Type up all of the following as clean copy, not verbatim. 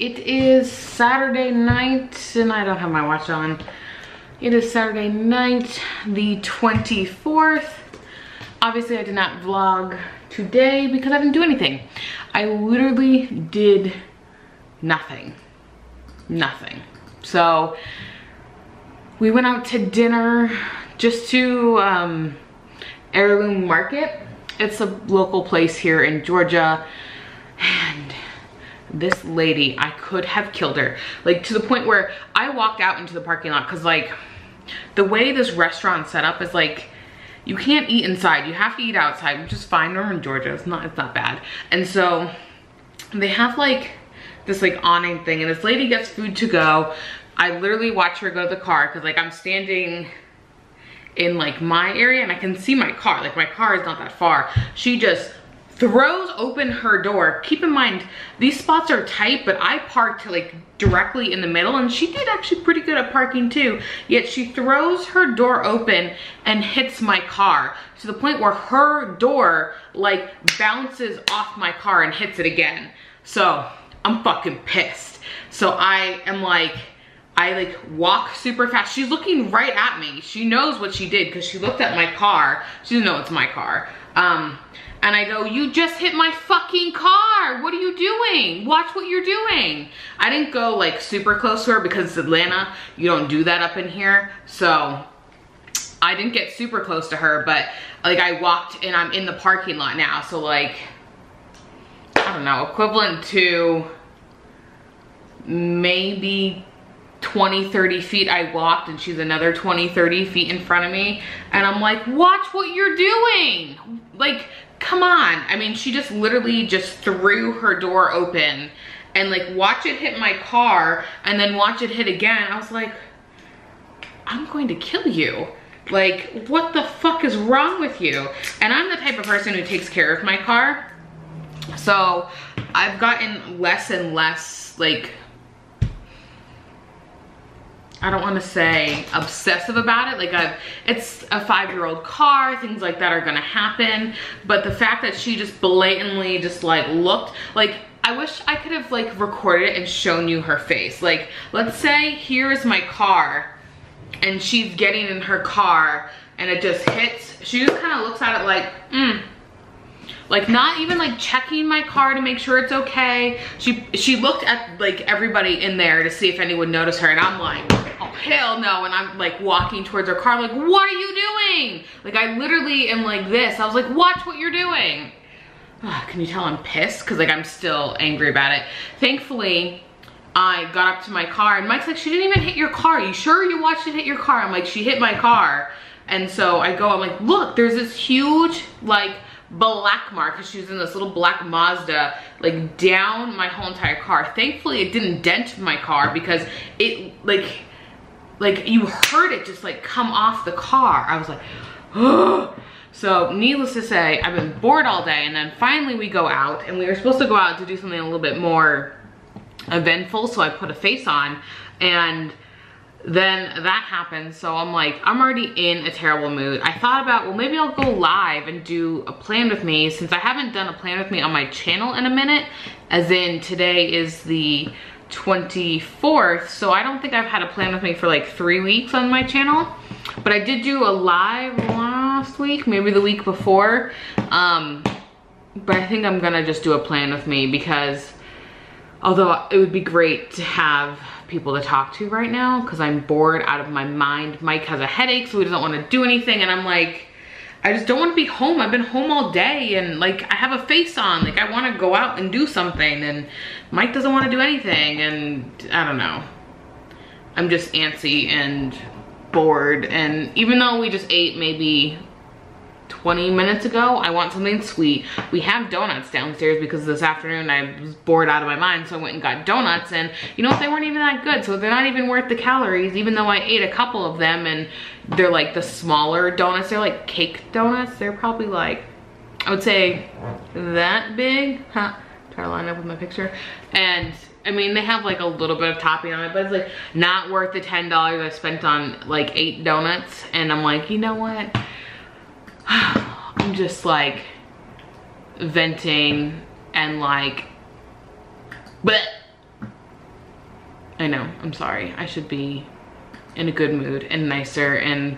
it is Saturday night and I don't have my watch on. It is Saturday night, the 24th. Obviously I did not vlog today because I didn't do anything. I literally did nothing. So we went out to dinner just to Heirloom Market. It's a local place here in Georgia, and this lady, I could have killed her. Like, to the point where I walked out into the parking lot because, like, the way this restaurant's set up is like, you can't eat inside, you have to eat outside, which is fine. We're in Georgia, it's not bad. And so they have like this like awning thing, and this lady gets food to go. I literally watch her go to the car because like I'm standing in like my area and I can see my car. Like, my car is not that far. She just throws open her door. Keep in mind, these spots are tight, but I parked like directly in the middle, and she did actually pretty good at parking too. Yet she throws her door open and hits my car to the point where her door like bounces off my car and hits it again. So I'm fucking pissed. So I am like, I like walk super fast. She's looking right at me. She knows what she did because she looked at my car. She doesn't know it's my car. And I go, you just hit my fucking car. What are you doing? Watch what you're doing. I didn't go like super close to her because it's Atlanta. You don't do that up in here. So I didn't get super close to her, but like I walked and I'm in the parking lot now. So like, I don't know, equivalent to maybe 20-30 feet I walked, and she's another 20-30 feet in front of me, and I'm like, watch what you're doing. Like, come on. I mean, she just literally just threw her door open and like watch it hit my car and then watch it hit again. I was like, I'm going to kill you. Like, what the fuck is wrong with you? And I'm the type of person who takes care of my car, so I've gotten less and less like, I don't want to say obsessive about it. Like, it's a 5-year-old car, things like that are gonna happen. But the fact that she just blatantly just like looked, like, I wish I could have like recorded it and shown you her face. Like, let's say here is my car and she's getting in her car and it just hits. She just kind of looks at it like, like not even like checking my car to make sure it's okay. She looked at like everybody in there to see if anyone noticed her, and I'm like, oh hell no. And I'm like walking towards her car like, what are you doing? Like, I literally am like this. I was like, watch what you're doing. Can you tell I'm pissed? Because like I'm still angry about it. Thankfully, I got up to my car and Mike's like, she didn't even hit your car. You sure you watched it hit your car? I'm like, she hit my car. And so I go, I'm like, look, there's this huge like black mark, because she was in this little black Mazda, like down my whole entire car. Thankfully it didn't dent my car, because it like you heard it just like come off the car. I was like, oh. So needless to say, I've been bored all day, and then finally we go out, and we were supposed to go out to do something a little bit more eventful, so I put a face on, and then that happened. So I'm like, I'm already in a terrible mood. I thought about, well, maybe I'll go live and do a plan with me, since I haven't done a plan with me on my channel in a minute, as in today is the 24th, so I don't think I've had a plan with me for like 3 weeks on my channel. But I did do a live last week, maybe the week before, but I think I'm gonna just do a plan with me, because although it would be great to have people to talk to right now, because I'm bored out of my mind. Mike has a headache, so he doesn't want to do anything, and I'm like, I just don't want to be home. I've been home all day, and like I have a face on, like I want to go out and do something, and Mike doesn't want to do anything, and I don't know. I'm just antsy and bored, and even though we just ate maybe 20 minutes ago, I want something sweet. We have donuts downstairs because this afternoon I was bored out of my mind, so I went and got donuts, and you know what, they weren't even that good, so they're not even worth the calories, even though I ate a couple of them, and they're like the smaller donuts. They're like cake donuts. They're probably like, I would say that big. Huh, try to line up with my picture. And I mean, they have like a little bit of topping on it, but it's like not worth the $10 I spent on like 8 donuts. And I'm like, you know what? I'm just like venting and like, but I know, I'm sorry. I should be in a good mood and nicer, and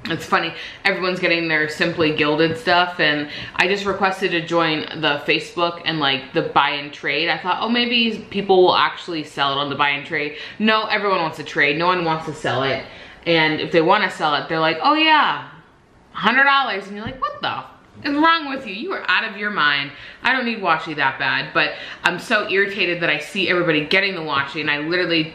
it's funny, everyone's getting their Simply Gilded stuff, and I just requested to join the Facebook and like the buy and trade. I thought, oh, maybe people will actually sell it on the buy and trade. No, everyone wants to trade. No one wants to sell it. And if they want to sell it, they're like, oh yeah, $100. And you're like, what the f is wrong with you? You are out of your mind. I don't need washi that bad, but I'm so irritated that I see everybody getting the washi, and I literally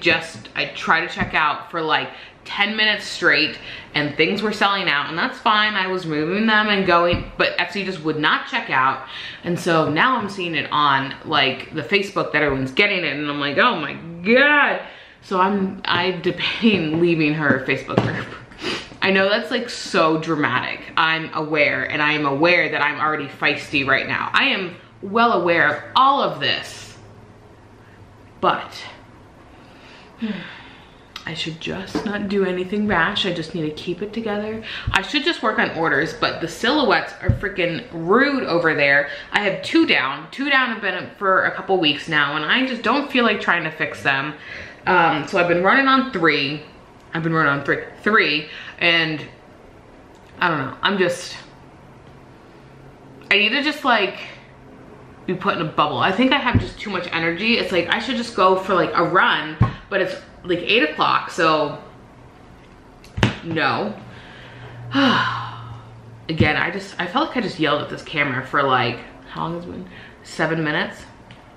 I try to check out for like 10 minutes straight, and things were selling out, and that's fine. I was moving them and going, but Etsy just would not check out. And so now I'm seeing it on like the Facebook that everyone's getting it, and I'm like, oh my God. So I'm debating leaving her Facebook group. I know that's like so dramatic. I'm aware, and I am aware that I'm already feisty right now. I am well aware of all of this, but I should just not do anything rash. I just need to keep it together. I should just work on orders, but the silhouettes are freaking rude over there. I have 2 down. 2 down have been for a couple weeks now, and I just don't feel like trying to fix them. So I've been running on 3. I've been running on three, and I don't know. I need to just like be put in a bubble. I think I have just too much energy. It's like I should just go for like a run, but it's like 8 o'clock, so no. Again, I felt like I just yelled at this camera for like, how long has it been? 7 minutes?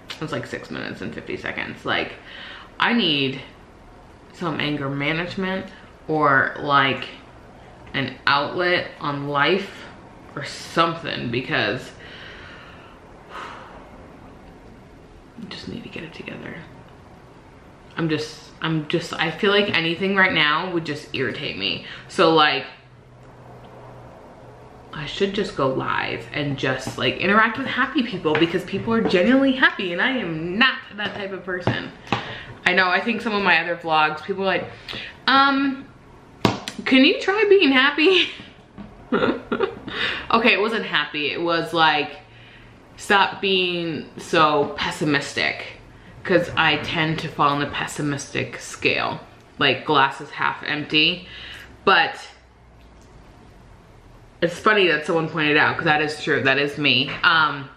It was like 6 minutes and 50 seconds. Like, I need some anger management, or like an outlet on life or something, because I just need to get it together. I feel like anything right now would just irritate me. So like, I should just go live and just like interact with happy people, because people are genuinely happy, and I am not that type of person. I know, I think some of my other vlogs, people are like, can you try being happy? Okay, it wasn't happy. It was like, stop being so pessimistic, because I tend to fall on the pessimistic scale, like glass is half empty. But it's funny that someone pointed out, because that is true, that is me. And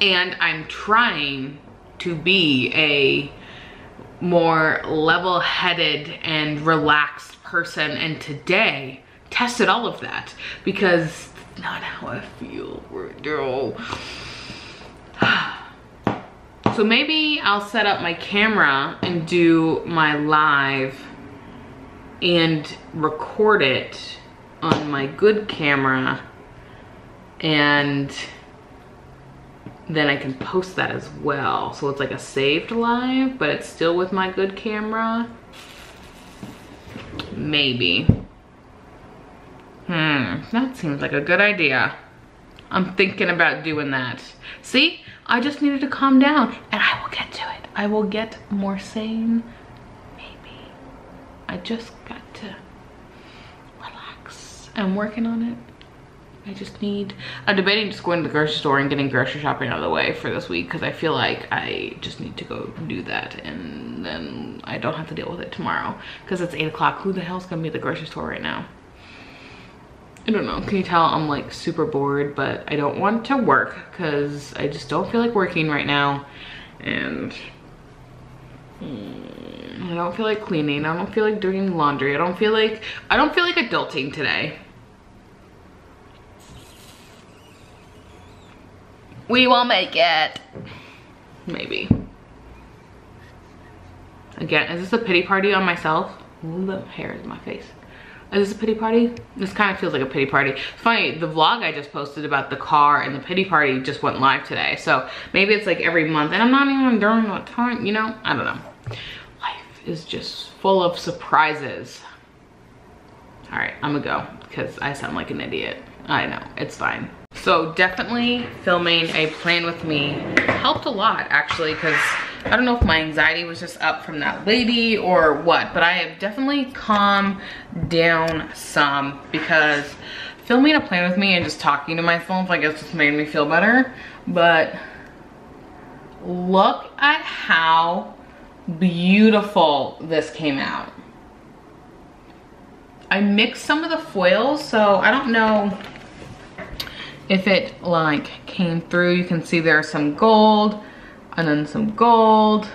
I'm trying to be a more level-headed and relaxed person, and today tested all of that, because it's not how I feel right now. So maybe I'll set up my camera and do my live and record it on my good camera, and then I can post that as well. So it's like a saved live, but it's still with my good camera. Maybe. That seems like a good idea. I'm thinking about doing that. See, I just needed to calm down, and I will get to it. I will get more sane, maybe. I just got to relax. I'm working on it. I'm debating just going to the grocery store and getting grocery shopping out of the way for this week, because I feel like I just need to go do that, and then I don't have to deal with it tomorrow, because it's 8 o'clock. Who the hell's gonna be at the grocery store right now? I don't know. Can you tell I'm like super bored, but I don't want to work because I just don't feel like working right now, and I don't feel like cleaning. I don't feel like doing laundry. I don't feel like adulting today. We will make it. Maybe. Again, is this a pity party on myself? Ooh, the hair is in my face. Is this a pity party? This kind of feels like a pity party. It's funny, the vlog I just posted about the car and the pity party just went live today. So maybe it's like every month, and I'm not even during what time, you know? I don't know. Life is just full of surprises. All right, I'm gonna go, because I sound like an idiot. I know, it's fine. So definitely filming a plan with me helped a lot, actually, because I don't know if my anxiety was just up from that lady or what, but I have definitely calmed down some, because filming a plan with me and just talking to myself, I guess, just made me feel better. But look at how beautiful this came out. I mixed some of the foils, so I don't know if it like came through. You can see there's some gold and then some gold,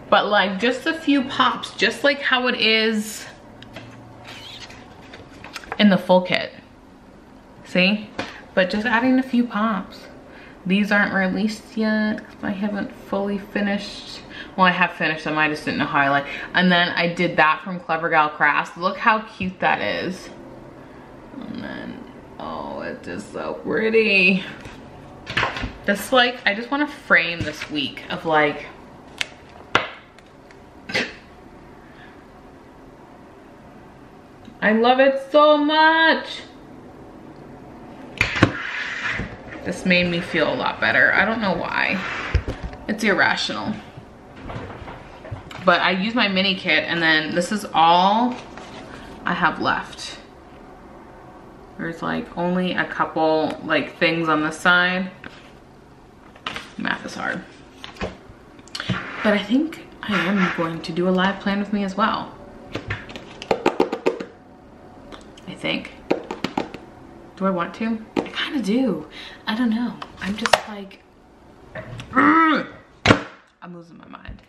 but like just a few pops, just like how it is in the full kit. See? But just adding a few pops. These aren't released yet because I haven't fully finished. Well, I have finished them, I just didn't know how I like. And then I did that from Clever Gal Crafts. Look how cute that is. And then, oh, it's just so pretty. This like, I just want to frame this week of like, I love it so much. This made me feel a lot better. I don't know why. It's irrational. But I used my mini kit and then this is all I have left. There's like only a couple like things on this side. Math is hard. But I think I am going to do a live plan with me as well. I think. Do I want to? I kind of do. I don't know. I'm just like, I'm losing my mind.